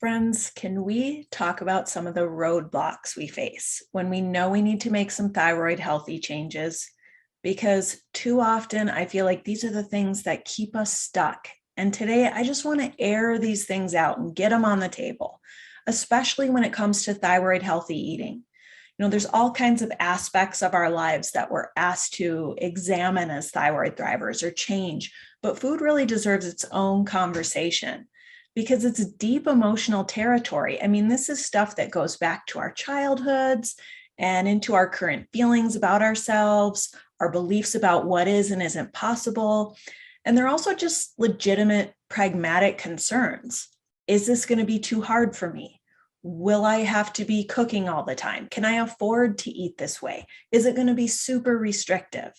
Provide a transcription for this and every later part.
Friends, can we talk about some of the roadblocks we face when we know we need to make some thyroid healthy changes? Because too often I feel like these are the things that keep us stuck. And today I just want to air these things out and get them on the table, especially when it comes to thyroid healthy eating. There's all kinds of aspects of our lives that we're asked to examine as thyroid thrivers or change, but food really deserves its own conversation because it's deep emotional territory. I mean, this is stuff that goes back to our childhoods and into our current feelings about ourselves, our beliefs about what is and isn't possible. And they're also just legitimate, pragmatic concerns. Is this going to be too hard for me? Will I have to be cooking all the time? Can I afford to eat this way? Is it going to be super restrictive?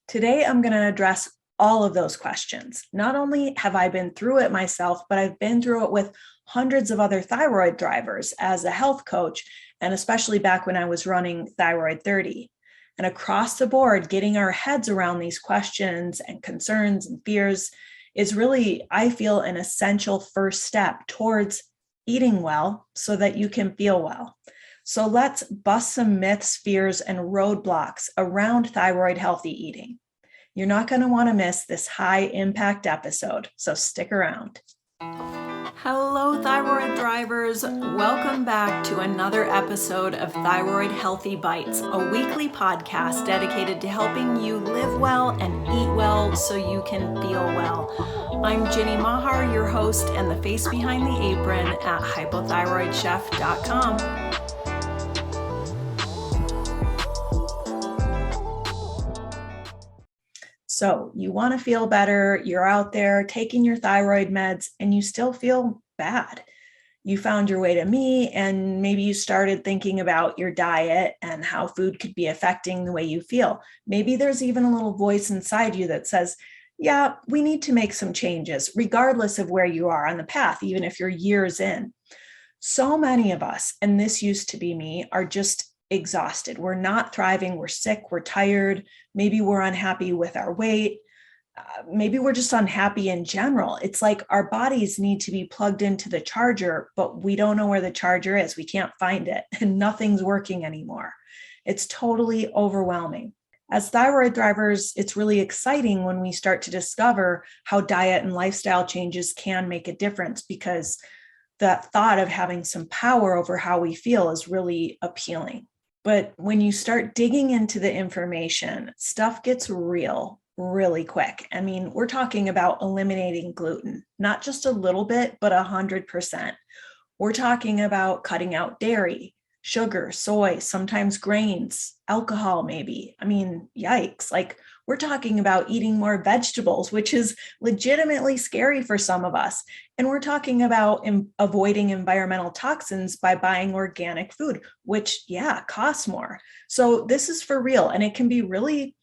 Today, I'm going to address all of those questions. Not only have I been through it myself, but I've been through it with hundreds of other thyroid thrivers as a health coach, and especially back when I was running Thyroid 30. And across the board, getting our heads around these questions and concerns and fears is really, I feel, an essential first step towards eating well so that you can feel well. So let's bust some myths, fears, and roadblocks around thyroid healthy eating. You're not going to want to miss this high impact episode, so stick around. Hello, Thyroid Thrivers. Welcome back to another episode of Thyroid-healthy Bites, a weekly podcast dedicated to helping you live well and eat well so you can feel well. I'm Ginny Mahar, your host and the face behind the apron at hypothyroidchef.com. So you want to feel better, you're out there taking your thyroid meds and you still feel bad. You found your way to me and maybe you started thinking about your diet and how food could be affecting the way you feel. Maybe there's even a little voice inside you that says, yeah, we need to make some changes, regardless of where you are on the path, even if you're years in. So many of us, and this used to be me, are just exhausted. We're not thriving. We're sick. We're tired. Maybe we're unhappy with our weight. Maybe we're just unhappy in general. It's like our bodies need to be plugged into the charger, but we don't know where the charger is. We can't find it and nothing's working anymore. It's totally overwhelming. As thyroid thrivers, it's really exciting when we start to discover how diet and lifestyle changes can make a difference, because that thought of having some power over how we feel is really appealing. But when you start digging into the information, stuff gets real really quick. I mean, we're talking about eliminating gluten, not just a little bit, but 100%. We're talking about cutting out dairy, sugar, soy, sometimes grains, alcohol, maybe. I mean, yikes. Like, we're talking about eating more vegetables, which is legitimately scary for some of us. And we're talking about avoiding environmental toxins by buying organic food, which, costs more. So this is for real. And it can be really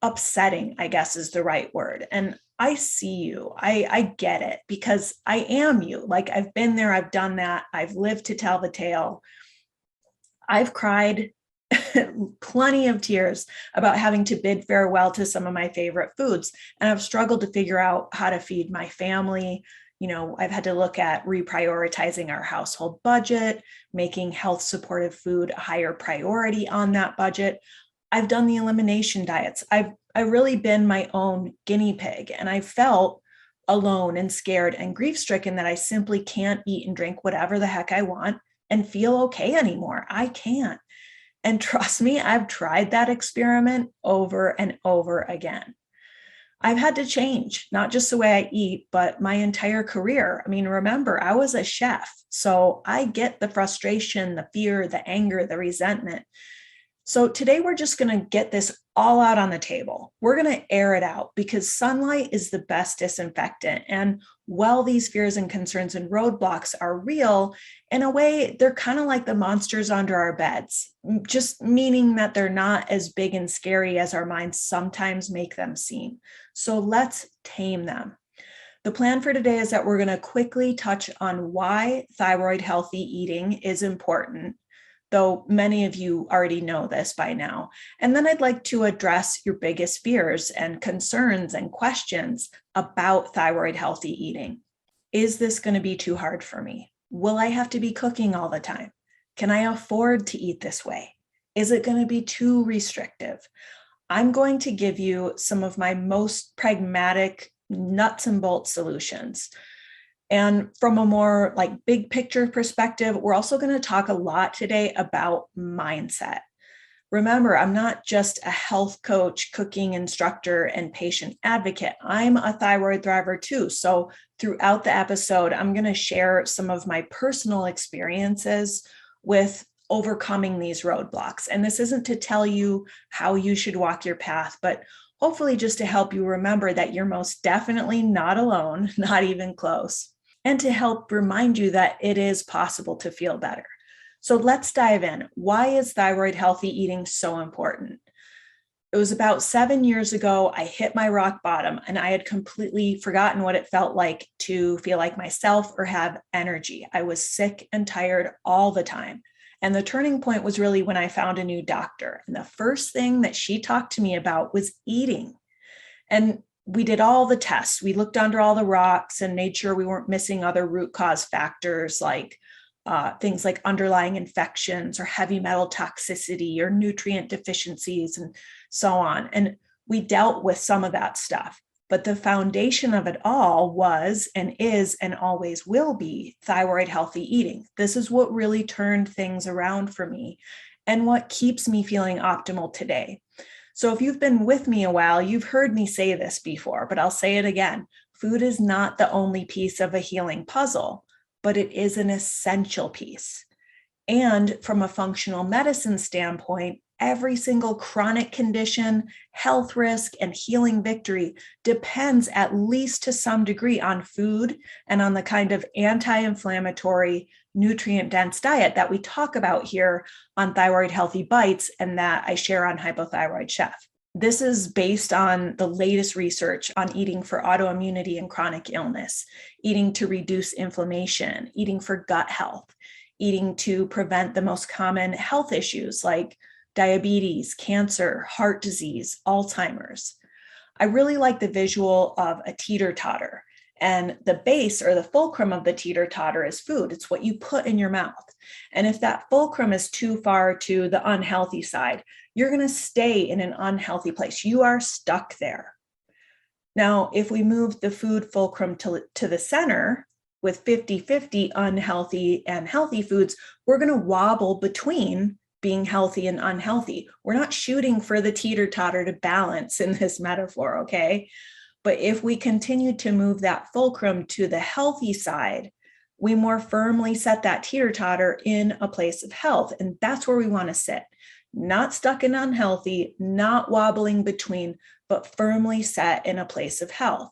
upsetting, I guess is the right word. And I see you. I get it, because I am you. Like, I've been there. I've done that. I've lived to tell the tale. I've cried plenty of tears about having to bid farewell to some of my favorite foods. And I've struggled to figure out how to feed my family. I've had to look at reprioritizing our household budget, making health supportive food a higher priority on that budget. I've done the elimination diets. I've really been my own guinea pig, and I felt alone and scared and grief stricken that I simply can't eat and drink whatever the heck I want and feel okay anymore. I can't. And trust me, I've tried that experiment over and over again. I've had to change, not just the way I eat, but my entire career. I mean, remember, I was a chef, so I get the frustration, the fear, the anger, the resentment. So today we're just going to get this all out on the table. We're going to air it out, because sunlight is the best disinfectant. And while these fears and concerns and roadblocks are real, in a way, they're kind of like the monsters under our beds, just meaning that they're not as big and scary as our minds sometimes make them seem. So let's tame them. The plan for today is that we're going to quickly touch on why thyroid healthy eating is important, though many of you already know this by now. And then I'd like to address your biggest fears and concerns and questions about thyroid healthy eating. Is this going to be too hard for me? Will I have to be cooking all the time? Can I afford to eat this way? Is it going to be too restrictive? I'm going to give you some of my most pragmatic nuts and bolts solutions. And from a more like big picture perspective, we're also going to talk a lot today about mindset. Remember, I'm not just a health coach, cooking instructor, and patient advocate. I'm a thyroid thriver too. So throughout the episode, I'm going to share some of my personal experiences with overcoming these roadblocks. And this isn't to tell you how you should walk your path, but hopefully just to help you remember that you're most definitely not alone, not even close, and to help remind you that it is possible to feel better. So let's dive in. Why is thyroid healthy eating so important? It was about 7 years ago, I hit my rock bottom and I had completely forgotten what it felt like to feel like myself or have energy. I was sick and tired all the time. And the turning point was really when I found a new doctor. And the first thing that she talked to me about was eating. And we did all the tests. We looked under all the rocks and made sure we weren't missing other root cause factors like things like underlying infections or heavy metal toxicity or nutrient deficiencies and so on. And we dealt with some of that stuff. But the foundation of it all was and is and always will be thyroid healthy eating. This is what really turned things around for me and what keeps me feeling optimal today. So if you've been with me a while, you've heard me say this before, but I'll say it again. Food is not the only piece of a healing puzzle, but it is an essential piece. And from a functional medicine standpoint, every single chronic condition, health risk, and healing victory depends at least to some degree on food and on the kind of anti-inflammatory, nutrient-dense diet that we talk about here on Thyroid-healthy Bites and that I share on Hypothyroid Chef. This is based on the latest research on eating for autoimmunity and chronic illness, eating to reduce inflammation, eating for gut health, eating to prevent the most common health issues like diabetes, cancer, heart disease, Alzheimer's. I really like the visual of a teeter-totter. And the base or the fulcrum of the teeter-totter is food. It's what you put in your mouth. And if that fulcrum is too far to the unhealthy side, you're going to stay in an unhealthy place. You are stuck there. Now, if we move the food fulcrum to the center with 50-50 unhealthy and healthy foods, we're going to wobble between being healthy and unhealthy. We're not shooting for the teeter-totter to balance in this metaphor, okay? But if we continue to move that fulcrum to the healthy side, we more firmly set that teeter-totter in a place of health. And that's where we want to sit. Not stuck in unhealthy, not wobbling between, but firmly set in a place of health.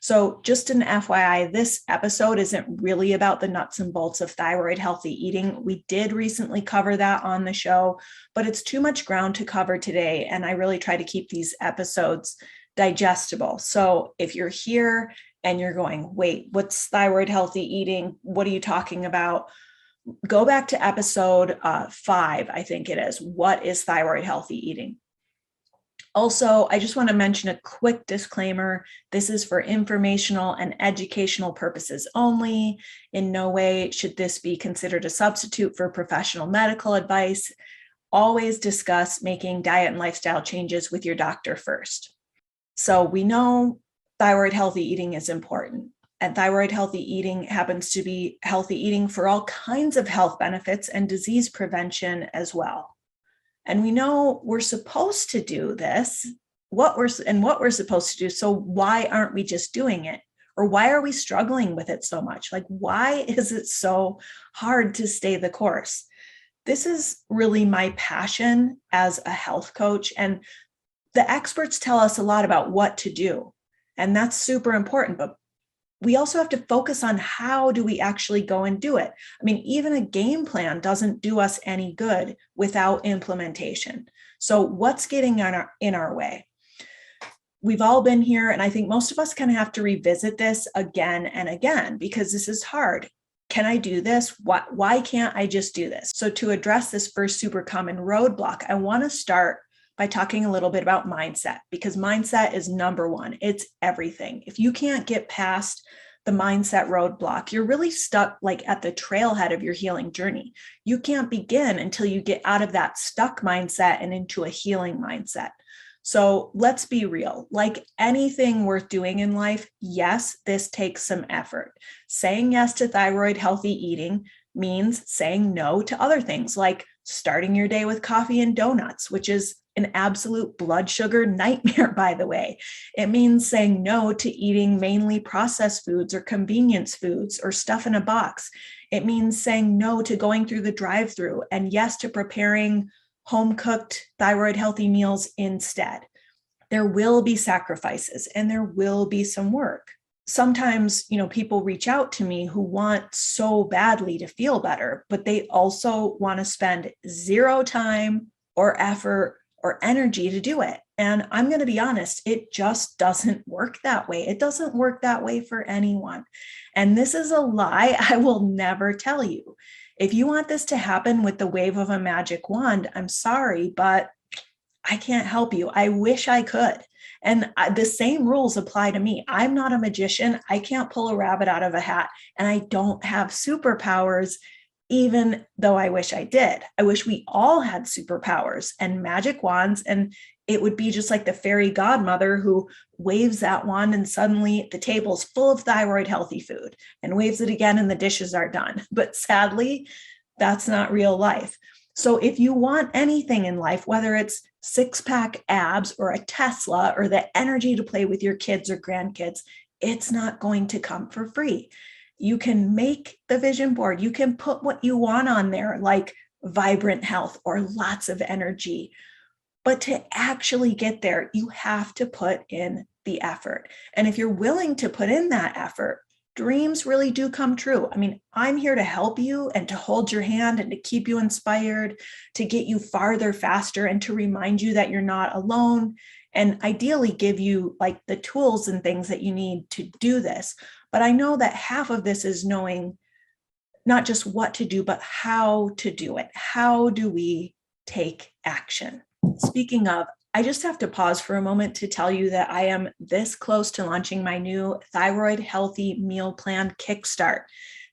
So just an FYI, this episode isn't really about the nuts and bolts of thyroid healthy eating. We did recently cover that on the show, but it's too much ground to cover today. And I really try to keep these episodes digestible. So if you're here and you're going, wait, what's thyroid healthy eating? What are you talking about? Go back to episode 5, I think it is. What is thyroid healthy eating? Also, I just want to mention a quick disclaimer. This is for informational and educational purposes only. In no way should this be considered a substitute for professional medical advice. Always discuss making diet and lifestyle changes with your doctor first. So we know thyroid healthy eating is important. And thyroid healthy eating happens to be healthy eating for all kinds of health benefits and disease prevention as well. And we know we're supposed to do this, what we're supposed to do. So why aren't we just doing it? Or why are we struggling with it so much? Like, why is it so hard to stay the course? This is really my passion as a health coach. And the experts tell us a lot about what to do. And that's super important. But we also have to focus on how do we actually go and do it. I mean, even a game plan doesn't do us any good without implementation. So what's getting in our way? We've all been here, and I think most of us kind of have to revisit this again and again because this is hard. Can I do this? Why can't I just do this? So to address this first super common roadblock, I want to start by talking a little bit about mindset, because mindset is number one. It's everything. If you can't get past the mindset roadblock. You're really stuck like at the trailhead of your healing journey. You can't begin until you get out of that stuck mindset and into a healing mindset. So let's be real, like anything worth doing in life, yes, this takes some effort. Saying yes to thyroid healthy eating means saying no to other things like starting your day with coffee and donuts, which is an absolute blood sugar nightmare, by the way. It means saying no to eating mainly processed foods or convenience foods or stuff in a box. It means saying no to going through the drive-through and yes to preparing home-cooked thyroid healthy meals instead. There will be sacrifices and there will be some work. Sometimes, people reach out to me who want so badly to feel better, but they also want to spend zero time or effort or energy to do it. And I'm going to be honest, it just doesn't work that way. It doesn't work that way for anyone. And this is a lie I will never tell you. If you want this to happen with the wave of a magic wand, I'm sorry, but I can't help you. I wish I could. And the same rules apply to me. I'm not a magician. I can't pull a rabbit out of a hat, and I don't have superpowers, even though I wish I did. I wish we all had superpowers and magic wands, and it would be just like the fairy godmother who waves that wand and suddenly the table's full of thyroid healthy food, and waves it again and the dishes are done. But sadly, that's not real life. So if you want anything in life, whether it's six-pack abs or a Tesla or the energy to play with your kids or grandkids, it's not going to come for free. You can make the vision board. You can put what you want on there, like vibrant health or lots of energy. But to actually get there, you have to put in the effort. And if you're willing to put in that effort, dreams really do come true. I mean, I'm here to help you and to hold your hand and to keep you inspired, to get you farther faster and to remind you that you're not alone, and ideally give you like the tools and things that you need to do this. But I know that half of this is knowing not just what to do, but how to do it. How do we take action? Speaking of, I just have to pause for a moment to tell you that I am this close to launching my new Thyroid Healthy Meal Plan Kickstart.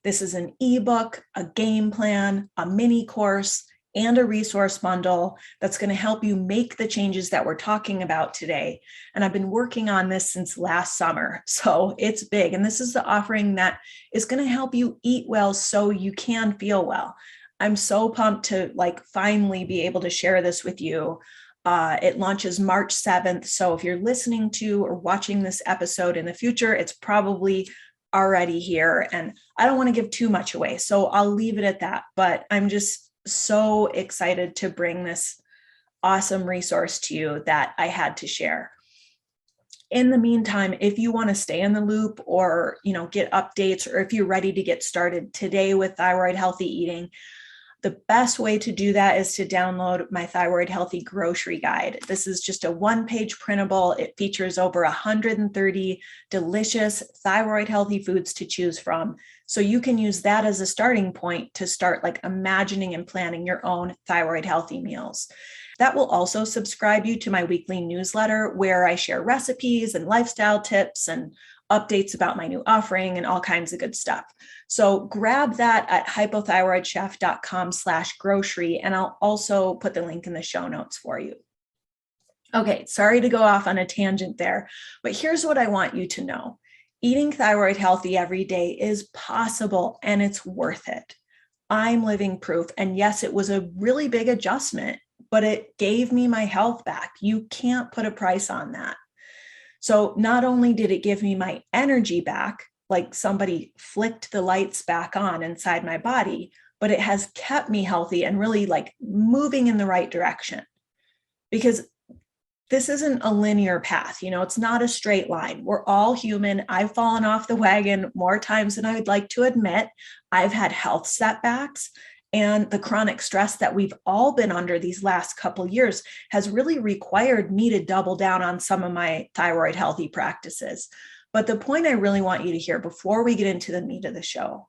This is an ebook, a game plan, a mini course, and a resource bundle that's going to help you make the changes that we're talking about today. And I've been working on this since last summer, so it's big. And this is the offering that is going to help you eat well so you can feel well. I'm so pumped to finally be able to share this with you. It launches March 7th. So if you're listening to or watching this episode in the future, it's probably already here. And I don't want to give too much away, so I'll leave it at that. But I'm just so excited to bring this awesome resource to you that I had to share. In the meantime, if you want to stay in the loop or, get updates, or if you're ready to get started today with thyroid healthy eating, the best way to do that is to download my Thyroid Healthy Grocery Guide. This is just a one-page printable. It features over 130 delicious thyroid healthy foods to choose from. So you can use that as a starting point to start imagining and planning your own thyroid healthy meals. That will also subscribe you to my weekly newsletter where I share recipes and lifestyle tips and updates about my new offering and all kinds of good stuff. So grab that at hypothyroidchef.com/grocery, and I'll also put the link in the show notes for you. Okay, sorry to go off on a tangent there, but here's what I want you to know. Eating thyroid healthy every day is possible and it's worth it. I'm living proof. And yes, it was a really big adjustment, but it gave me my health back. You can't put a price on that. So not only did it give me my energy back, like somebody flicked the lights back on inside my body, but it has kept me healthy and really moving in the right direction. Because this isn't a linear path, it's not a straight line. We're all human. I've fallen off the wagon more times than I would like to admit. I've had health setbacks. And the chronic stress that we've all been under these last couple years has really required me to double down on some of my thyroid healthy practices. But the point I really want you to hear before we get into the meat of the show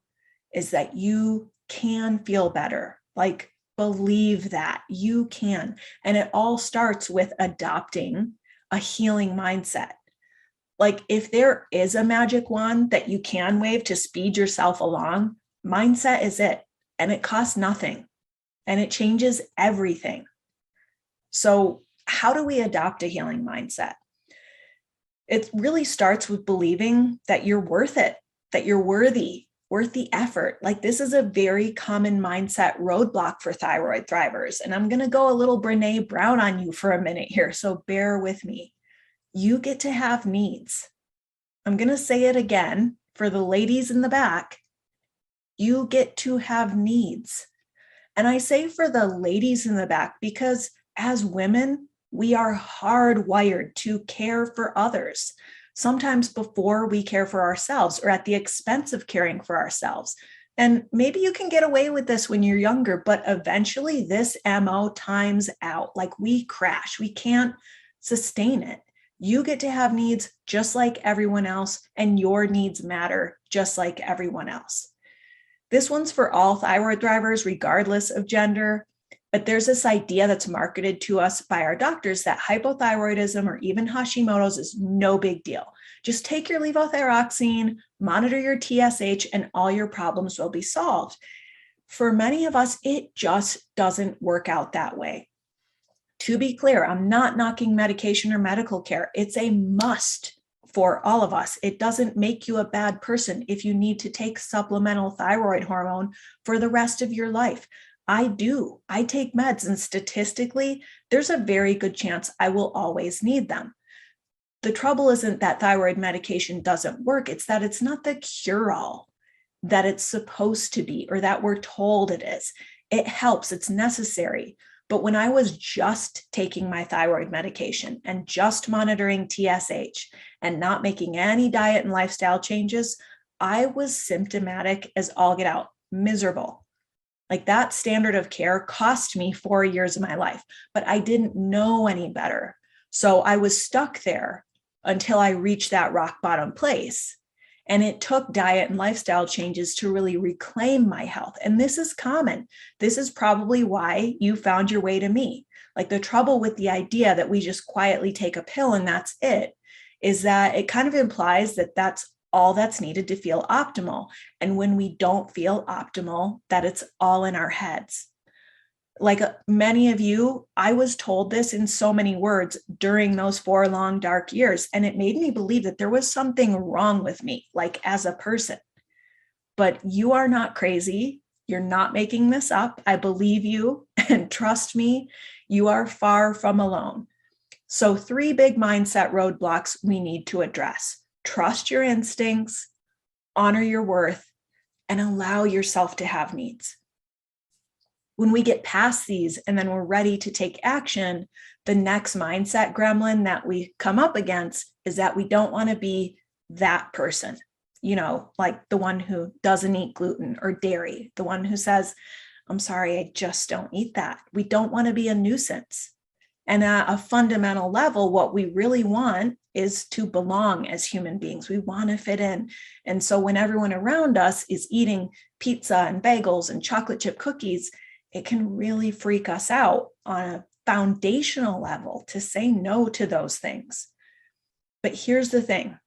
is that you can feel better. Believe that you can. And it all starts with adopting a healing mindset. Like, if there is a magic wand that you can wave to speed yourself along, mindset is it. And it costs nothing. And it changes everything. So how do we adopt a healing mindset? It really starts with believing that you're worth it, that you're worthy, worth the effort. Like, this is a very common mindset roadblock for thyroid thrivers. And I'm going to go a little Brene Brown on you for a minute here. So bear with me. You get to have needs. I'm going to say it again for the ladies in the back. You get to have needs. And I say for the ladies in the back because as women, we are hardwired to care for others, sometimes before we care for ourselves or at the expense of caring for ourselves. And maybe you can get away with this when you're younger, but eventually this MO times out. Like, we crash. We can't sustain it. You get to have needs just like everyone else, and your needs matter just like everyone else. This one's for all thyroid thrivers, regardless of gender. But there's this idea that's marketed to us by our doctors that hypothyroidism or even Hashimoto's is no big deal. Just take your levothyroxine, monitor your TSH, and all your problems will be solved. For many of us, it just doesn't work out that way. To be clear, I'm not knocking medication or medical care. It's a must for all of us. It doesn't make you a bad person if you need to take supplemental thyroid hormone for the rest of your life. I do. I take meds, and statistically, there's a very good chance I will always need them. The trouble isn't that thyroid medication doesn't work. It's that it's not the cure-all that it's supposed to be or that we're told it is. It helps. It's necessary. But when I was just taking my thyroid medication and just monitoring TSH and not making any diet and lifestyle changes, I was symptomatic as all get out, miserable. Like, that standard of care cost me 4 years of my life, but I didn't know any better. So I was stuck there until I reached that rock bottom place. And it took diet and lifestyle changes to really reclaim my health. And this is common. This is probably why you found your way to me. Like, the trouble with the idea that we just quietly take a pill and that's it is that it kind of implies that that's all that's needed to feel optimal. And when we don't feel optimal, that it's all in our heads. Like many of you, I was told this in so many words during those 4 long, dark years. And it made me believe that there was something wrong with me, like as a person. But you are not crazy. You're not making this up. I believe you. And trust me, you are far from alone. So 3 big mindset roadblocks we need to address. Trust your instincts, honor your worth, and allow yourself to have needs. When we get past these and then we're ready to take action, the next mindset gremlin that we come up against is that we don't want to be that person, like the one who doesn't eat gluten or dairy, the one who says, I'm sorry, I just don't eat that. We don't want to be a nuisance. And at a fundamental level, what we really want is to belong as human beings. We want to fit in. And so when everyone around us is eating pizza and bagels and chocolate chip cookies, it can really freak us out on a foundational level to say no to those things. But here's the thing.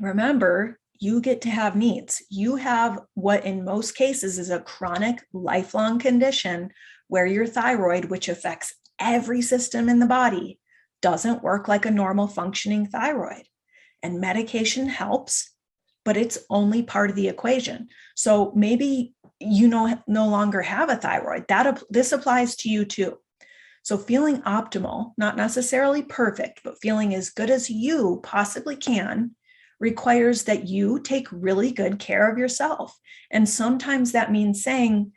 Remember, you get to have needs. You have what in most cases is a chronic, lifelong condition where your thyroid, which affects every system in the body, doesn't work like a normal functioning thyroid. And medication helps, but it's only part of the equation. So maybe you no longer have a thyroid. This applies to you too. So feeling optimal, not necessarily perfect, but feeling as good as you possibly can, requires that you take really good care of yourself. And sometimes that means saying,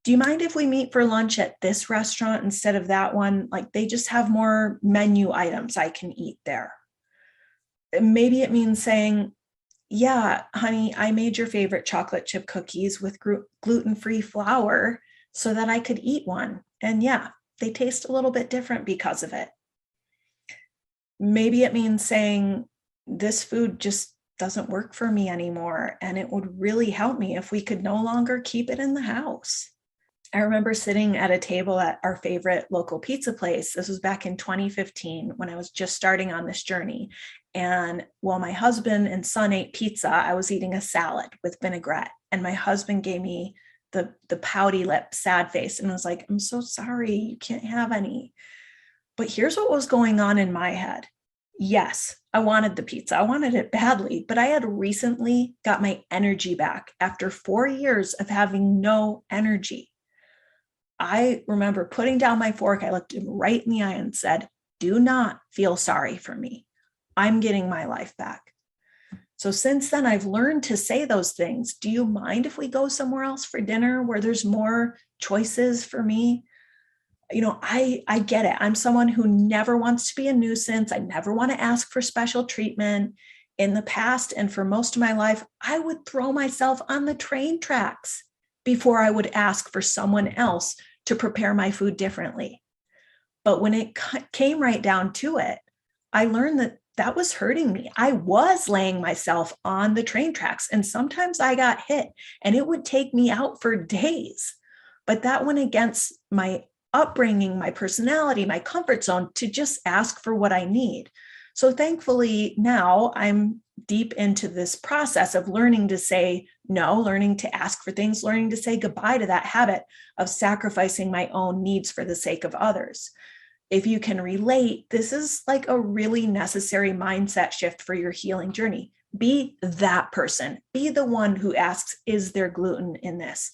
do you mind if we meet for lunch at this restaurant instead of that one? Like, they just have more menu items I can eat there. Maybe it means saying, yeah, honey, I made your favorite chocolate chip cookies with gluten-free flour so that I could eat one. And yeah, they taste a little bit different because of it. Maybe it means saying, this food just doesn't work for me anymore. And it would really help me if we could no longer keep it in the house. I remember sitting at a table at our favorite local pizza place. This was back in 2015 when I was just starting on this journey. And while my husband and son ate pizza, I was eating a salad with vinaigrette. And my husband gave me the pouty lip, sad face, and was like, I'm so sorry, you can't have any. But here's what was going on in my head. Yes, I wanted the pizza. I wanted it badly, but I had recently got my energy back after 4 years of having no energy. I remember putting down my fork. I looked him right in the eye and said, do not feel sorry for me. I'm getting my life back. So since then, I've learned to say those things. Do you mind if we go somewhere else for dinner where there's more choices for me? I get it. I'm someone who never wants to be a nuisance. I never want to ask for special treatment. In the past and for most of my life, I would throw myself on the train tracks before I would ask for someone else to prepare my food differently. But when it came right down to it, I learned that was hurting me. I was laying myself on the train tracks, and sometimes I got hit and it would take me out for days. But that went against my upbringing, my personality, my comfort zone to just ask for what I need. So thankfully now I'm deep into this process of learning to say no, learning to ask for things, learning to say goodbye to that habit of sacrificing my own needs for the sake of others. If you can relate, this is like a really necessary mindset shift for your healing journey. Be that person. Be the one who asks, is there gluten in this?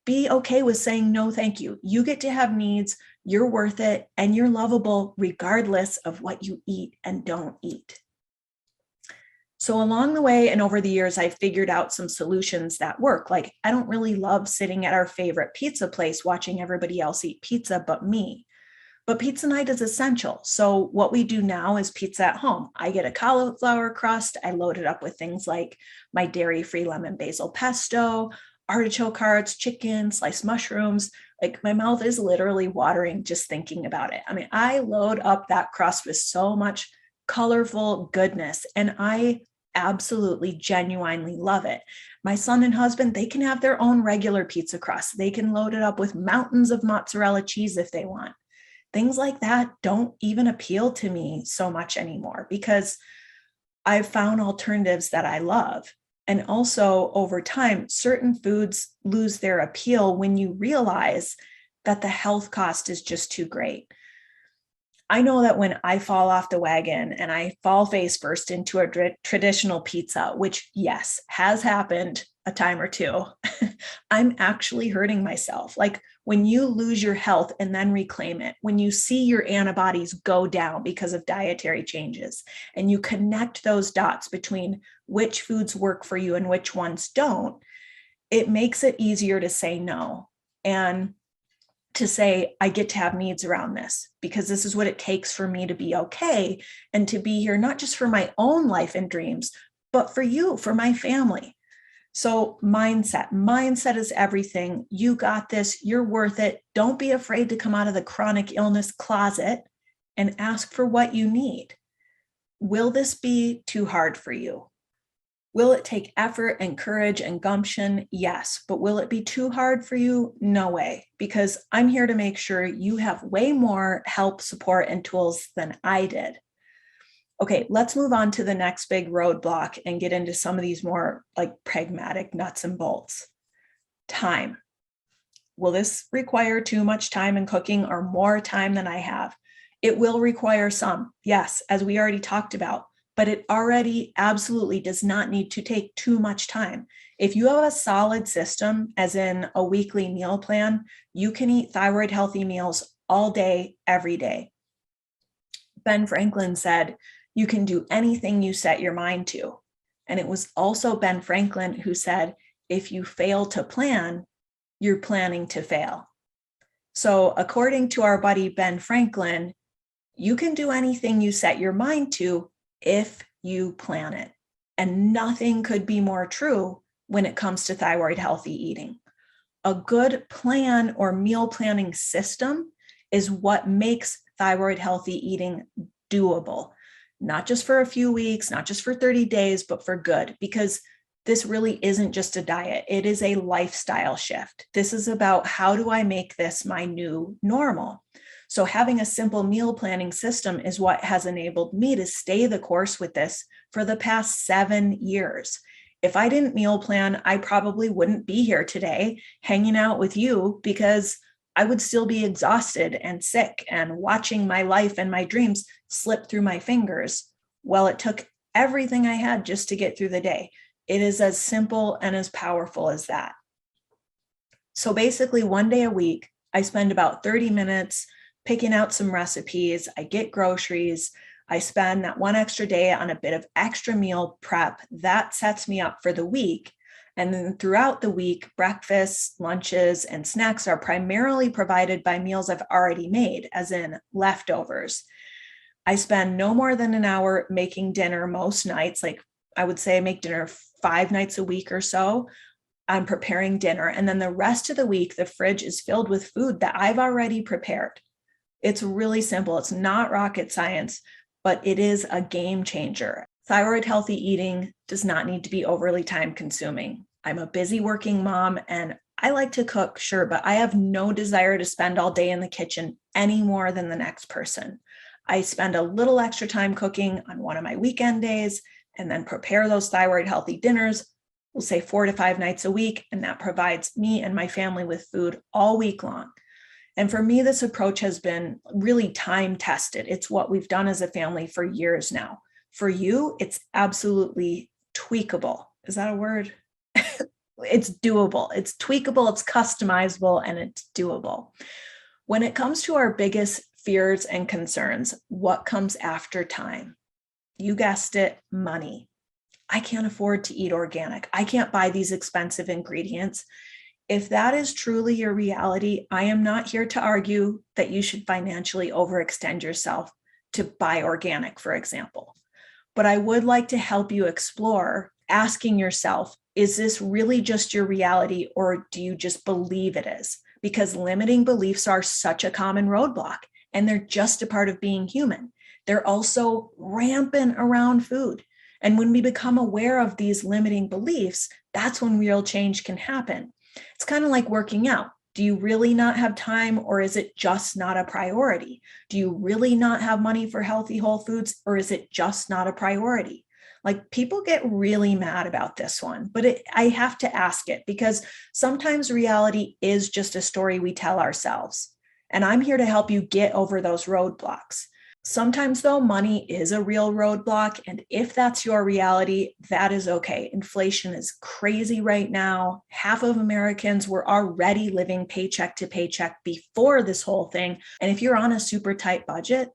Be okay with saying no, thank you. You get to have needs, you're worth it, and you're lovable regardless of what you eat and don't eat. So along the way and over the years, I've figured out some solutions that work. Like, I don't really love sitting at our favorite pizza place watching everybody else eat pizza but me. But pizza night is essential. So what we do now is pizza at home. I get a cauliflower crust. I load it up with things like my dairy-free lemon basil pesto, artichoke hearts, chicken, sliced mushrooms. Like, my mouth is literally watering just thinking about it. I mean, I load up that crust with so much colorful goodness, and I absolutely genuinely love it. My son and husband, they can have their own regular pizza crust. They can load it up with mountains of mozzarella cheese if they want. Things like that don't even appeal to me so much anymore because I've found alternatives that I love. And also over time, certain foods lose their appeal when you realize that the health cost is just too great. I know that when I fall off the wagon and I fall face first into a traditional pizza, which, yes, has happened a time or two, I'm actually hurting myself. Like, when you lose your health and then reclaim it, when you see your antibodies go down because of dietary changes, and you connect those dots between which foods work for you and which ones don't, it makes it easier to say no. And to say, I get to have needs around this because this is what it takes for me to be okay and to be here, not just for my own life and dreams, but for you, for my family. So mindset is everything. You got this. You're worth it. Don't be afraid to come out of the chronic illness closet and ask for what you need. Will this be too hard for you? Will it take effort and courage and gumption? Yes. But will it be too hard for you? No way. Because I'm here to make sure you have way more help, support, and tools than I did. Okay, let's move on to the next big roadblock and get into some of these more like pragmatic nuts and bolts. Time. Will this require too much time in cooking or more time than I have? It will require some, yes, as we already talked about, but it already absolutely does not need to take too much time. If you have a solid system, as in a weekly meal plan, you can eat thyroid healthy meals all day, every day. Ben Franklin said, you can do anything you set your mind to. And it was also Ben Franklin who said, if you fail to plan, you're planning to fail. So according to our buddy Ben Franklin, you can do anything you set your mind to if you plan it. And nothing could be more true when it comes to thyroid healthy eating. A good plan or meal planning system is what makes thyroid healthy eating doable. Not just for a few weeks, not just for 30 days, but for good, because this really isn't just a diet. It is a lifestyle shift. This is about, how do I make this my new normal? So having a simple meal planning system is what has enabled me to stay the course with this for the past 7 years. If I didn't meal plan, I probably wouldn't be here today hanging out with you, because I would still be exhausted and sick and watching my life and my dreams slip through my fingers. Well, it took everything I had just to get through the day. It is as simple and as powerful as that. So basically, one day a week, I spend about 30 minutes picking out some recipes. I get groceries. I spend that one extra day on a bit of extra meal prep that sets me up for the week. And then throughout the week, breakfasts, lunches, and snacks are primarily provided by meals I've already made, as in leftovers. I spend no more than an hour making dinner most nights. Like, I would say I make dinner 5 nights a week or so. I'm preparing dinner. And then the rest of the week, the fridge is filled with food that I've already prepared. It's really simple. It's not rocket science, but it is a game changer. Thyroid healthy eating does not need to be overly time consuming. I'm a busy working mom and I like to cook, sure, but I have no desire to spend all day in the kitchen any more than the next person. I spend a little extra time cooking on one of my weekend days and then prepare those thyroid healthy dinners, we'll say 4 to 5 nights a week, and that provides me and my family with food all week long. And for me, this approach has been really time tested. It's what we've done as a family for years now. For you, it's absolutely tweakable. Is that a word? It's doable. It's tweakable, it's customizable, and it's doable. When it comes to our biggest fears and concerns, what comes after time? You guessed it, money. I can't afford to eat organic. I can't buy these expensive ingredients. If that is truly your reality, I am not here to argue that you should financially overextend yourself to buy organic, for example. But I would like to help you explore asking yourself, is this really just your reality, or do you just believe it is? Because limiting beliefs are such a common roadblock, and they're just a part of being human. They're also rampant around food. And when we become aware of these limiting beliefs, that's when real change can happen. It's kind of like working out. Do you really not have time, or is it just not a priority? Do you really not have money for healthy whole foods, or is it just not a priority? Like, people get really mad about this one, but I have to ask it, because sometimes reality is just a story we tell ourselves. And I'm here to help you get over those roadblocks. Sometimes, though, money is a real roadblock. And if that's your reality, that is okay. Inflation is crazy right now. Half of Americans were already living paycheck to paycheck before this whole thing. And if you're on a super tight budget,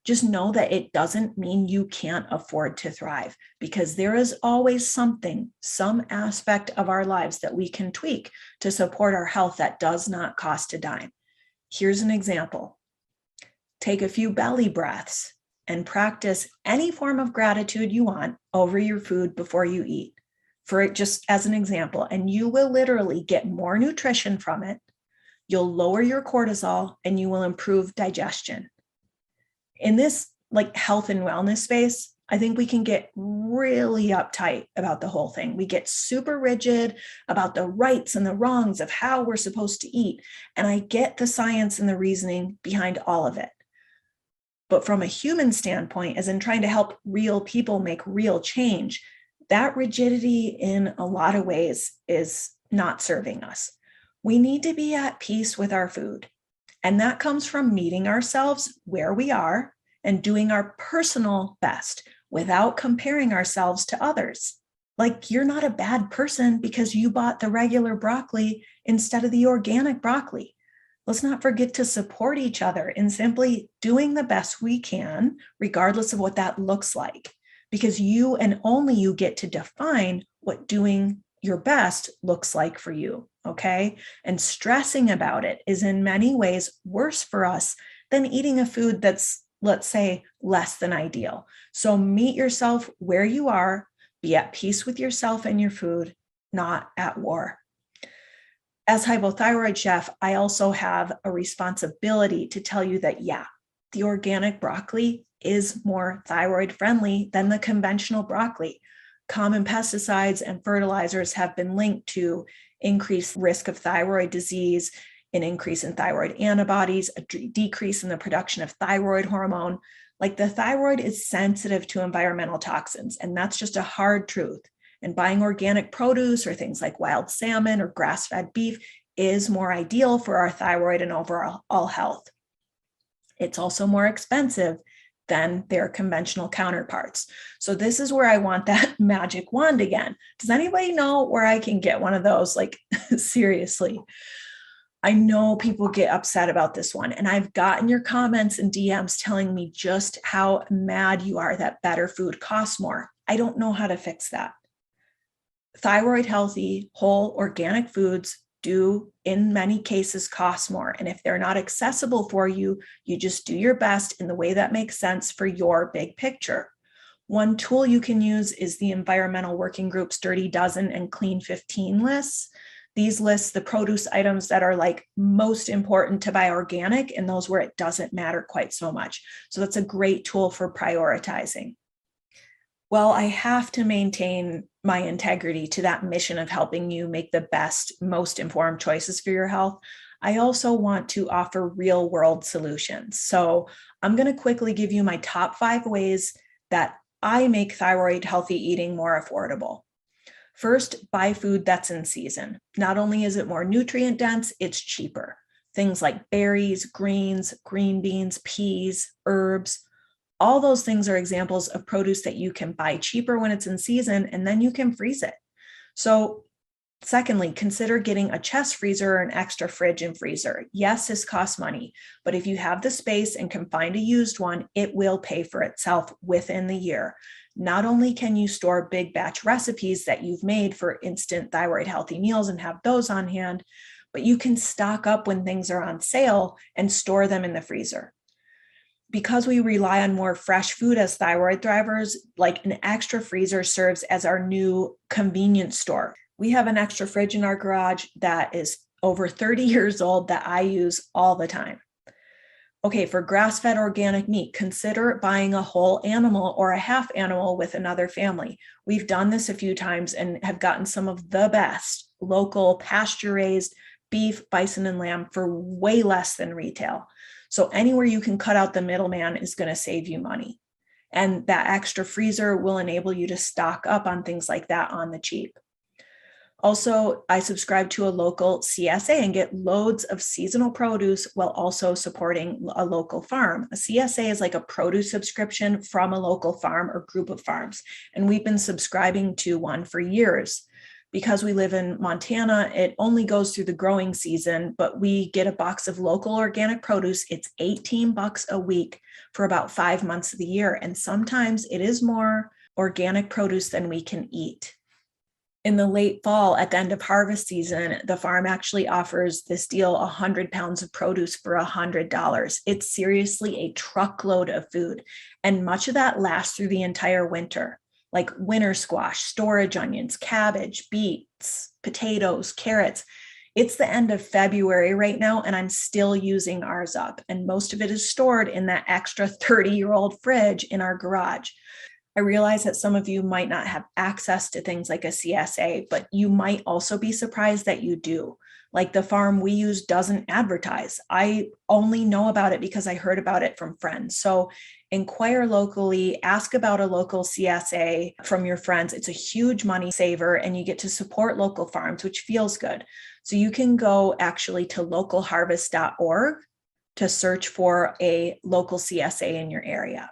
just know that it doesn't mean you can't afford to thrive, because there is always something, some aspect of our lives that we can tweak to support our health that does not cost a dime. Here's an example. Take a few belly breaths and practice any form of gratitude you want over your food before you eat, for it, just as an example, and you will literally get more nutrition from it. You'll lower your cortisol and you will improve digestion. In this health and wellness space, I think we can get really uptight about the whole thing. We get super rigid about the rights and the wrongs of how we're supposed to eat. And I get the science and the reasoning behind all of it. But from a human standpoint, as in trying to help real people make real change, that rigidity in a lot of ways is not serving us. We need to be at peace with our food. And that comes from meeting ourselves where we are and doing our personal best without comparing ourselves to others. Like, you're not a bad person because you bought the regular broccoli instead of the organic broccoli. Let's not forget to support each other in simply doing the best we can, regardless of what that looks like, because you and only you get to define what doing your best looks like for you, okay? And stressing about it is in many ways worse for us than eating a food that's, let's say, less than ideal. So meet yourself where you are, be at peace with yourself and your food, not at war. As hypothyroid chef, I also have a responsibility to tell you that, yeah, the organic broccoli is more thyroid friendly than the conventional broccoli. Common pesticides and fertilizers have been linked to increased risk of thyroid disease, an increase in thyroid antibodies, a decrease in the production of thyroid hormone. Like the thyroid is sensitive to environmental toxins, and that's just a hard truth. And buying organic produce or things like wild salmon or grass-fed beef is more ideal for our thyroid and overall health. It's also more expensive than their conventional counterparts. So this is where I want that magic wand again. Does anybody know where I can get one of those? Like, seriously. I know people get upset about this one, and I've gotten your comments and DMs telling me just how mad you are that better food costs more. I don't know how to fix that. Thyroid healthy, whole, organic foods do in many cases cost more. And if they're not accessible for you, you just do your best in the way that makes sense for your big picture. One tool you can use is the Environmental Working Group's Dirty Dozen and Clean 15 lists. These lists the produce items that are like most important to buy organic and those where it doesn't matter quite so much. So that's a great tool for prioritizing. Well, I have to maintain my integrity to that mission of helping you make the best, most informed choices for your health. I also want to offer real world solutions. So I'm going to quickly give you my top 5 ways that I make thyroid healthy eating more affordable. First, buy food that's in season. Not only is it more nutrient dense, it's cheaper. Things like berries, greens, green beans, peas, herbs, all those things are examples of produce that you can buy cheaper when it's in season, and then you can freeze it. So secondly, consider getting a chest freezer or an extra fridge and freezer. Yes, this costs money, but if you have the space and can find a used one, it will pay for itself within the year. Not only can you store big batch recipes that you've made for instant thyroid healthy meals and have those on hand, but you can stock up when things are on sale and store them in the freezer. Because we rely on more fresh food as Thyroid Thrivers, like an extra freezer serves as our new convenience store. We have an extra fridge in our garage that is over 30 years old that I use all the time. Okay, for grass-fed organic meat, consider buying a whole animal or a half animal with another family. We've done this a few times and have gotten some of the best local pasture-raised beef, bison, and lamb for way less than retail. So anywhere you can cut out the middleman is going to save you money. And that extra freezer will enable you to stock up on things like that on the cheap. Also, I subscribe to a local CSA and get loads of seasonal produce while also supporting a local farm. A CSA is like a produce subscription from a local farm or group of farms. And we've been subscribing to one for years. Because we live in Montana, it only goes through the growing season, but we get a box of local organic produce. It's $18 a week for about 5 months of the year. And sometimes it is more organic produce than we can eat. In the late fall, at the end of harvest season, the farm actually offers this deal, 100 pounds of produce for $100. It's seriously a truckload of food. And much of that lasts through the entire winter, like winter squash, storage onions, cabbage, beets, potatoes, carrots. It's the end of February right now, and I'm still using ours up. And most of it is stored in that extra 30-year-old fridge in our garage. I realize that some of you might not have access to things like a CSA, but you might also be surprised that you do. Like the farm we use doesn't advertise. I only know about it because I heard about it from friends. So inquire locally, ask about a local CSA from your friends. It's a huge money saver and you get to support local farms, which feels good. So you can go actually to localharvest.org to search for a local CSA in your area.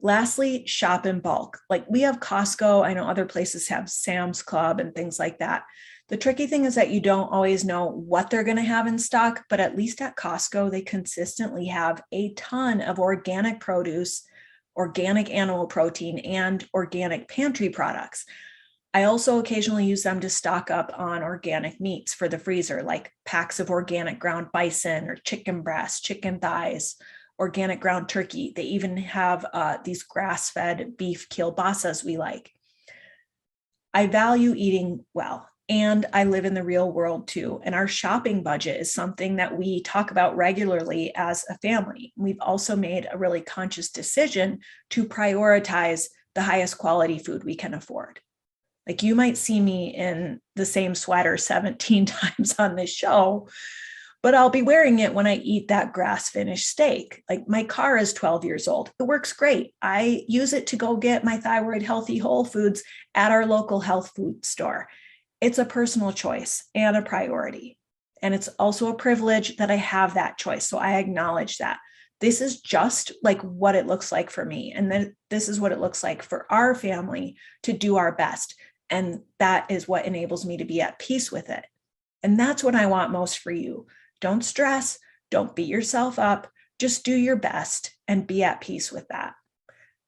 Lastly, shop in bulk. Like we have Costco. I know other places have Sam's Club and things like that. The tricky thing is that you don't always know what they're going to have in stock, but at least at Costco, they consistently have a ton of organic produce, organic animal protein, and organic pantry products. I also occasionally use them to stock up on organic meats for the freezer, like packs of organic ground bison or chicken breasts, chicken thighs, organic ground turkey. They even have these grass-fed beef kielbasas we like. I value eating well, and I live in the real world too. And our shopping budget is something that we talk about regularly as a family. We've also made a really conscious decision to prioritize the highest quality food we can afford. Like you might see me in the same sweater 17 times on this show, but I'll be wearing it when I eat that grass finished steak. Like my car is 12 years old. It works great. I use it to go get my thyroid healthy whole foods at our local health food store. It's a personal choice and a priority. And it's also a privilege that I have that choice. So I acknowledge that. This is just like what it looks like for me. And then this is what it looks like for our family to do our best. And that is what enables me to be at peace with it. And that's what I want most for you. Don't stress, don't beat yourself up, just do your best and be at peace with that.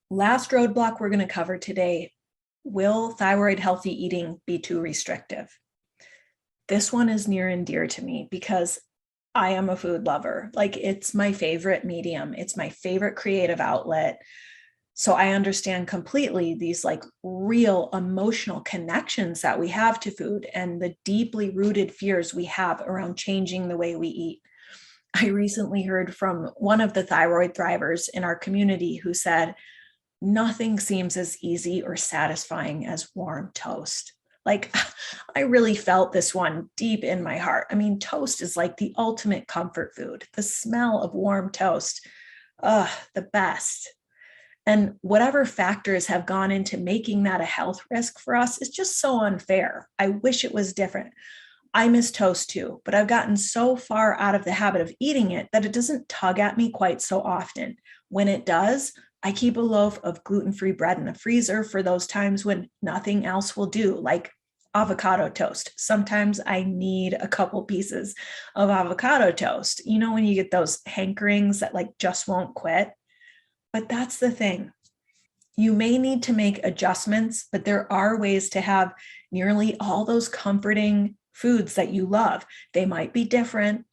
Last roadblock we're going to cover today: will thyroid healthy eating be too restrictive? This one is near and dear to me because I am a food lover. Like, it's my favorite medium. It's my favorite creative outlet. So I understand completely these like real emotional connections that we have to food and the deeply rooted fears we have around changing the way we eat. I recently heard from one of the Thyroid Thrivers in our community who said, nothing seems as easy or satisfying as warm toast. Like, I really felt this one deep in my heart. I mean, toast is like the ultimate comfort food. The smell of warm toast, the best. And whatever factors have gone into making that a health risk for us is just so unfair. I wish it was different. I miss toast too, but I've gotten so far out of the habit of eating it that it doesn't tug at me quite so often. When it does, I keep a loaf of gluten-free bread in the freezer for those times when nothing else will do, like avocado toast. Sometimes I need a couple pieces of avocado toast. You know, when you get those hankerings that like just won't quit. But that's the thing. You may need to make adjustments, but there are ways to have nearly all those comforting foods that you love. They might be different,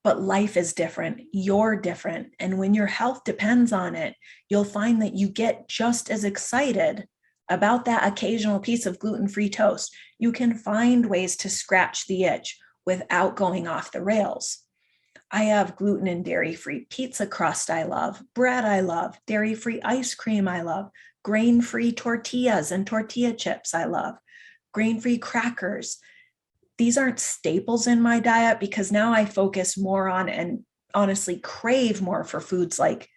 but life is different. You're different. And when your health depends on it, you'll find that you get just as excited about that occasional piece of gluten-free toast. You can find ways to scratch the itch without going off the rails. I have gluten and dairy-free pizza crust I love, bread I love, dairy-free ice cream I love, grain-free tortillas and tortilla chips I love, grain-free crackers. These aren't staples in my diet because now I focus more on and honestly crave more for foods like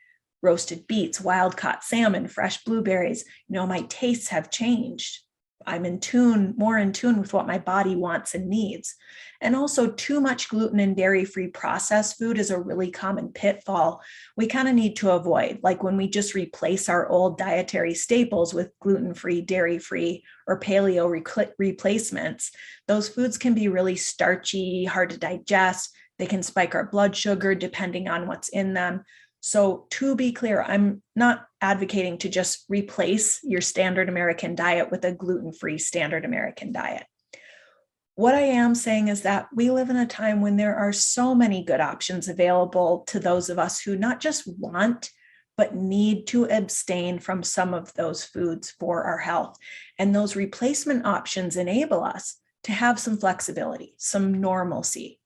roasted beets, wild-caught salmon, fresh blueberries. You know, my tastes have changed. I'm more in tune with what my body wants and needs. And also, too much gluten and dairy-free processed food is a really common pitfall we kind of need to avoid. Like when we just replace our old dietary staples with gluten-free, dairy-free, or paleo replacements, those foods can be really starchy, hard to digest. They can spike our blood sugar depending on what's in them. So to be clear, I'm not advocating to just replace your standard American diet with a gluten-free standard American diet. What I am saying is that we live in a time when there are so many good options available to those of us who not just want, but need to abstain from some of those foods for our health. And those replacement options enable us to have some flexibility, some normalcy.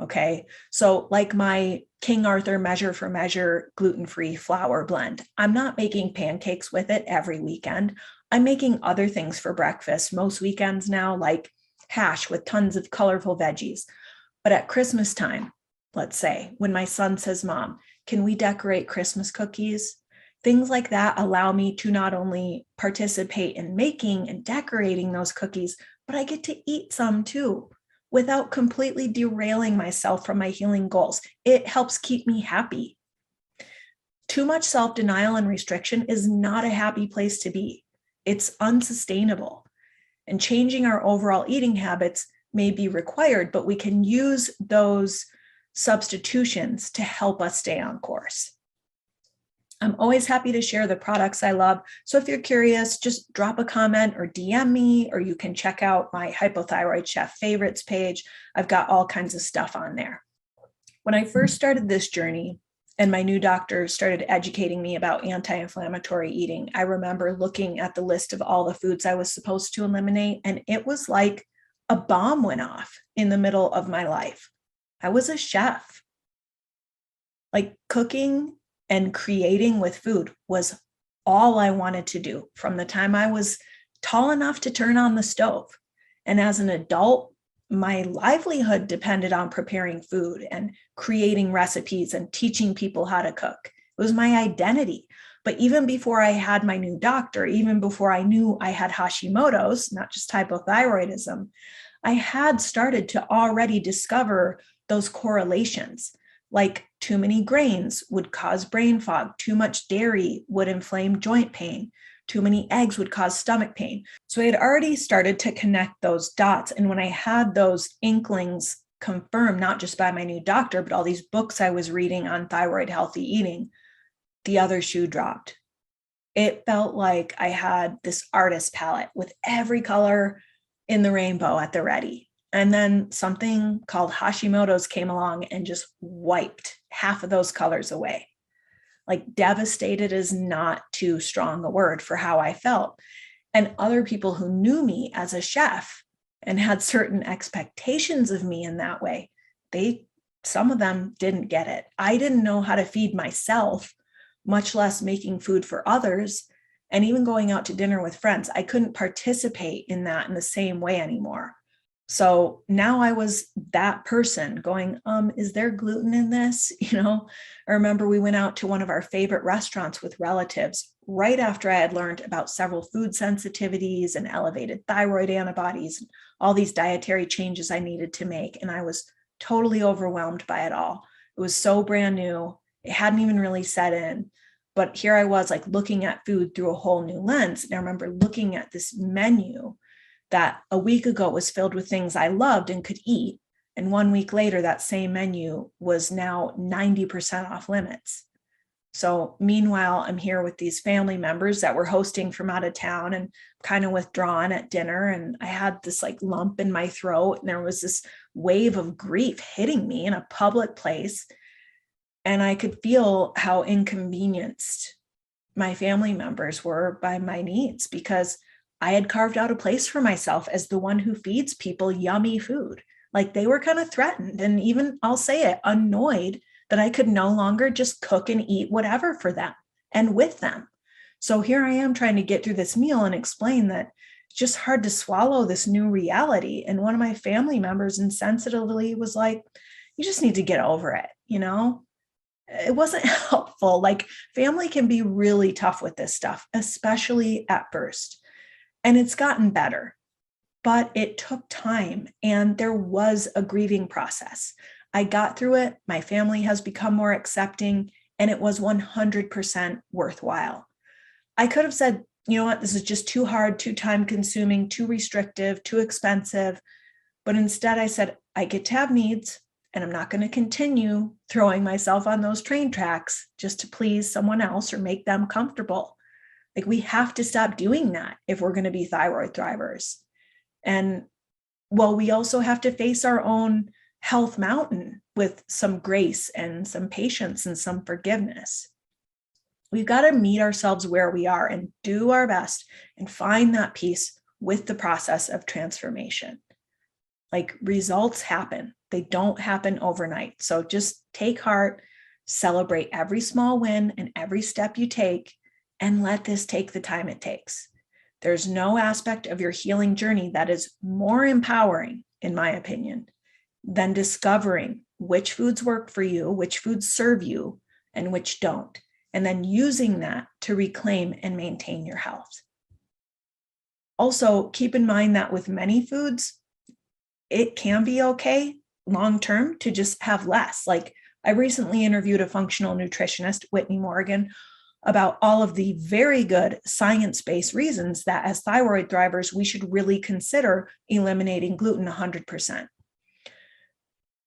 Okay, so like my King Arthur Measure for Measure gluten-free flour blend, I'm not making pancakes with it every weekend. I'm making other things for breakfast most weekends now, like hash with tons of colorful veggies. But at Christmas time, let's say, when my son says, Mom, can we decorate Christmas cookies? Things like that allow me to not only participate in making and decorating those cookies, but I get to eat some too, without completely derailing myself from my healing goals. It helps keep me happy. Too much self-denial and restriction is not a happy place to be. It's unsustainable. And changing our overall eating habits may be required, but we can use those substitutions to help us stay on course. I'm always happy to share the products I love. So if you're curious, just drop a comment or DM me, or you can check out my Hypothyroid Chef favorites page. I've got all kinds of stuff on there. When I first started this journey and my new doctor started educating me about anti-inflammatory eating, I remember looking at the list of all the foods I was supposed to eliminate, and it was like a bomb went off in the middle of my life. I was a chef. Like, cooking and creating with food was all I wanted to do from the time I was tall enough to turn on the stove. And as an adult, my livelihood depended on preparing food and creating recipes and teaching people how to cook. It was my identity. But even before I had my new doctor, even before I knew I had Hashimoto's, not just hypothyroidism, I had started to already discover those correlations. Like too many grains would cause brain fog, too much dairy would inflame joint pain, too many eggs would cause stomach pain. So I had already started to connect those dots. And when I had those inklings confirmed, not just by my new doctor, but all these books I was reading on thyroid healthy eating, the other shoe dropped. It felt like I had this artist palette with every color in the rainbow at the ready. And then something called Hashimoto's came along and just wiped half of those colors away. Like devastated is not too strong a word for how I felt. And other people who knew me as a chef and had certain expectations of me in that way, some of them didn't get it. I didn't know how to feed myself, much less making food for others. And even going out to dinner with friends, I couldn't participate in that in the same way anymore. So now I was that person going, is there gluten in this? I remember we went out to one of our favorite restaurants with relatives right after I had learned about several food sensitivities and elevated thyroid antibodies, and all these dietary changes I needed to make. And I was totally overwhelmed by it all. It was so brand new. It hadn't even really set in. But here I was like looking at food through a whole new lens. And I remember looking at this menu that a week ago was filled with things I loved and could eat. And 1 week later, that same menu was now 90% off limits. So meanwhile, I'm here with these family members that were hosting from out of town and kind of withdrawn at dinner. And I had this like lump in my throat, and there was this wave of grief hitting me in a public place. And I could feel how inconvenienced my family members were by my needs, because I had carved out a place for myself as the one who feeds people yummy food. Like they were kind of threatened, and even, I'll say it, annoyed that I could no longer just cook and eat whatever for them and with them. So here I am trying to get through this meal and explain that it's just hard to swallow this new reality. And one of my family members insensitively was like, you just need to get over it. It wasn't helpful. Like family can be really tough with this stuff, especially at first. And it's gotten better, but it took time and there was a grieving process. I got through it. My family has become more accepting, and it was 100% worthwhile. I could have said, you know what, this is just too hard, too time consuming, too restrictive, too expensive. But instead I said, I get to have needs, and I'm not going to continue throwing myself on those train tracks just to please someone else or make them comfortable. Like we have to stop doing that if we're going to be thyroid thrivers. And well, we also have to face our own health mountain with some grace and some patience and some forgiveness. We've got to meet ourselves where we are and do our best and find that peace with the process of transformation. Like results happen. They don't happen overnight. So just take heart, celebrate every small win and every step you take, and let this take the time it takes. There's no aspect of your healing journey that is more empowering, in my opinion, than discovering which foods work for you, which foods serve you, and which don't, and then using that to reclaim and maintain your health. Also, keep in mind that with many foods, it can be okay long-term to just have less. Like I recently interviewed a functional nutritionist, Whitney Morgan, about all of the very good science-based reasons that as thyroid thrivers, we should really consider eliminating gluten 100%.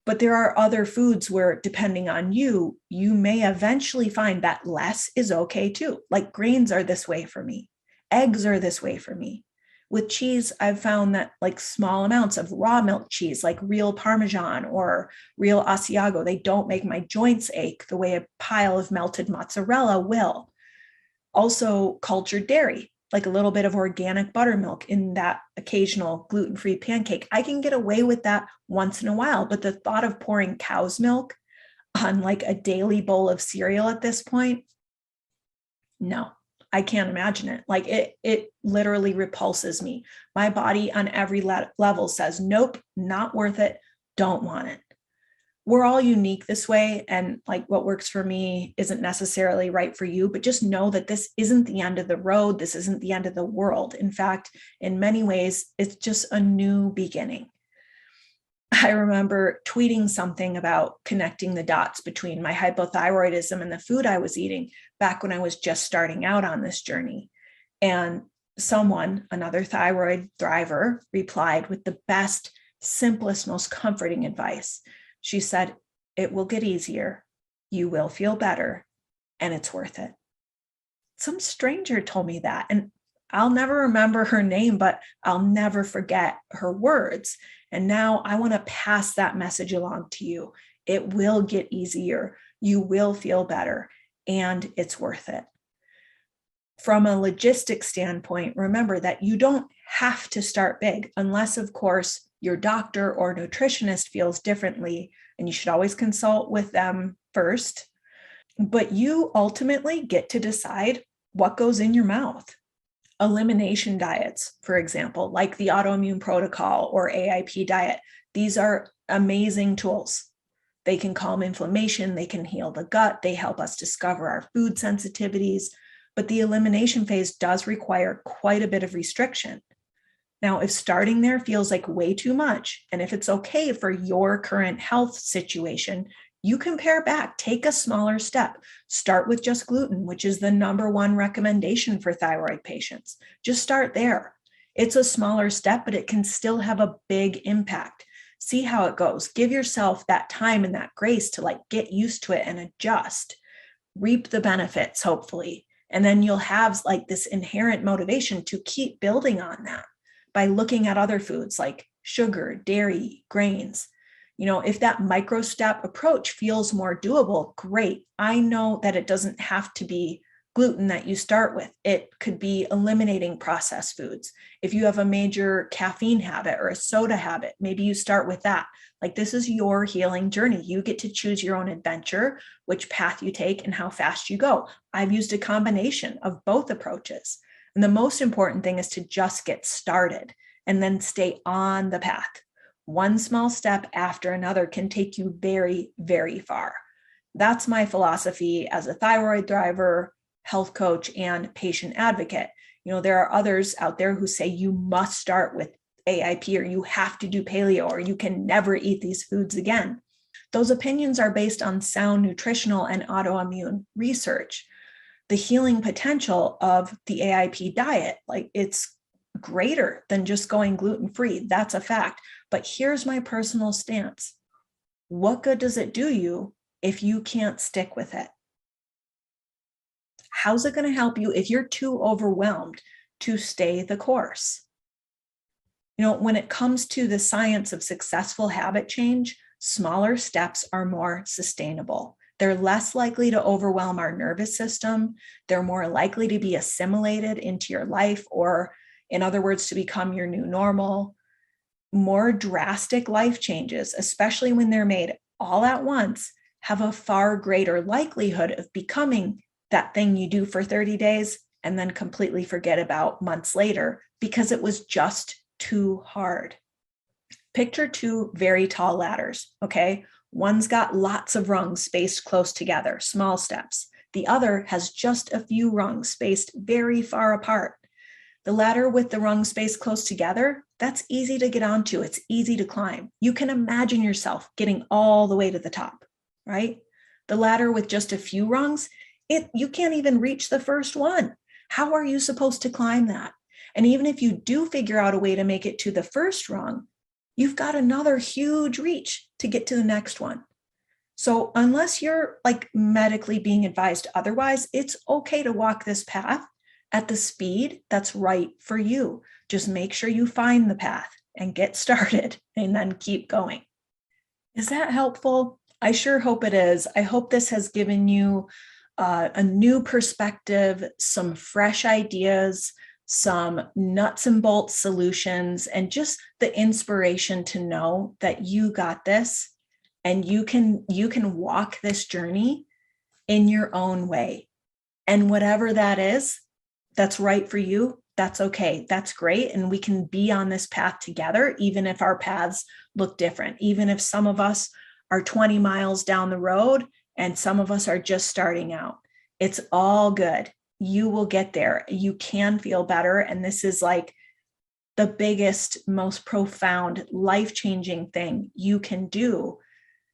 But there are other foods where, depending on you, you may eventually find that less is okay too. Like grains are this way for me. Eggs are this way for me. With cheese, I've found that like small amounts of raw milk cheese, like real Parmesan or real Asiago, they don't make my joints ache the way a pile of melted mozzarella will. Also, cultured dairy, like a little bit of organic buttermilk in that occasional gluten-free pancake. I can get away with that once in a while, but the thought of pouring cow's milk on like a daily bowl of cereal at this point, no. I can't imagine it. Like it literally repulses me. My body on every level says, nope, not worth it. Don't want it. We're all unique this way. And like what works for me isn't necessarily right for you, but just know that this isn't the end of the road. This isn't the end of the world. In fact, in many ways, it's just a new beginning. I remember tweeting something about connecting the dots between my hypothyroidism and the food I was eating back when I was just starting out on this journey. And someone, another thyroid thriver, replied with the best, simplest, most comforting advice. She said, it will get easier, you will feel better, and it's worth it. Some stranger told me that, and I'll never remember her name, but I'll never forget her words. And now I want to pass that message along to you. It will get easier, you will feel better, and it's worth it. From a logistics standpoint, remember that you don't have to start big unless, of course, your doctor or nutritionist feels differently, and you should always consult with them first. But you ultimately get to decide what goes in your mouth. Elimination diets, for example, like the autoimmune protocol or AIP diet, these are amazing tools. They can calm inflammation, they can heal the gut, they help us discover our food sensitivities, but the elimination phase does require quite a bit of restriction. Now, if starting there feels like way too much, and if it's okay for your current health situation, you can pare back, take a smaller step. Start with just gluten, which is the #1 recommendation for thyroid patients. Just start there. It's a smaller step, but it can still have a big impact. See how it goes. Give yourself that time and that grace to like get used to it and adjust. Reap the benefits, hopefully. And then you'll have like this inherent motivation to keep building on that by looking at other foods like sugar, dairy, grains. You know, if that micro step approach feels more doable, great. I know that it doesn't have to be gluten that you start with. It could be eliminating processed foods. If you have a major caffeine habit or a soda habit, maybe you start with that. Like, this is your healing journey. You get to choose your own adventure, which path you take and how fast you go. I've used a combination of both approaches. And the most important thing is to just get started and then stay on the path. One small step after another can take you very, very far. That's my philosophy as a thyroid thriver, health coach, and patient advocate. You know, there are others out there who say you must start with AIP, or you have to do paleo, or you can never eat these foods again. Those opinions are based on sound nutritional and autoimmune research. The healing potential of the AIP diet, like, it's greater than just going gluten-free. That's a fact. But here's my personal stance. What good does it do you if you can't stick with it? How's it going to help you if you're too overwhelmed to stay the course? You know, when it comes to the science of successful habit change, smaller steps are more sustainable. They're less likely to overwhelm our nervous system. They're more likely to be assimilated into your life, or in other words, to become your new normal. More drastic life changes, especially when they're made all at once, have a far greater likelihood of becoming that thing you do for 30 days and then completely forget about months later because it was just too hard. Picture two very tall ladders, okay? One's got lots of rungs spaced close together, small steps. The other has just a few rungs spaced very far apart. The ladder with the rungs spaced close together, that's easy to get onto. It's easy to climb. You can imagine yourself getting all the way to the top, right? The ladder with just a few rungs, you can't even reach the first one. How are you supposed to climb that? And even if you do figure out a way to make it to the first rung, you've got another huge reach to get to the next one. So unless you're like medically being advised otherwise, it's okay to walk this path at the speed that's right for you. Just make sure you find the path and get started and then keep going. Is that helpful? I sure hope it is. I hope this has given you a new perspective, some fresh ideas, some nuts and bolts solutions, and just the inspiration to know that you got this and you can walk this journey in your own way. And whatever that is, that's right for you, that's okay. That's great. And we can be on this path together, even if our paths look different, even if some of us are 20 miles down the road and some of us are just starting out. It's all good. You will get there. You can feel better. And this is like the biggest, most profound, life-changing thing you can do,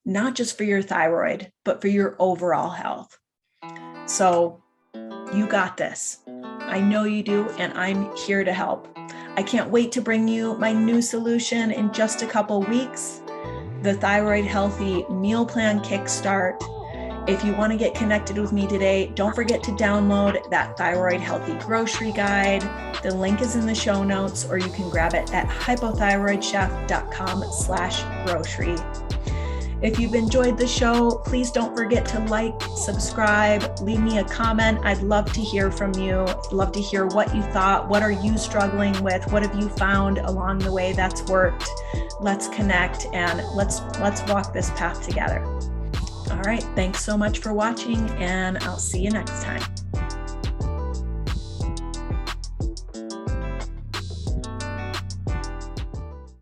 not just for your thyroid, but for your overall health. So you got this. I know you do, and I'm here to help. I can't wait to bring you my new solution in just a couple weeks, the Thyroid-Healthy Meal Plan Kickstart. If you want to get connected with me today, don't forget to download that Thyroid-Healthy Grocery Guide. The link is in the show notes, or you can grab it at hypothyroidchef.com/grocery. If you've enjoyed the show, please don't forget to like, subscribe, leave me a comment. I'd love to hear from you. I'd love to hear what you thought. What are you struggling with? What have you found along the way that's worked? Let's connect and let's walk this path together. All right. Thanks so much for watching, and I'll see you next time.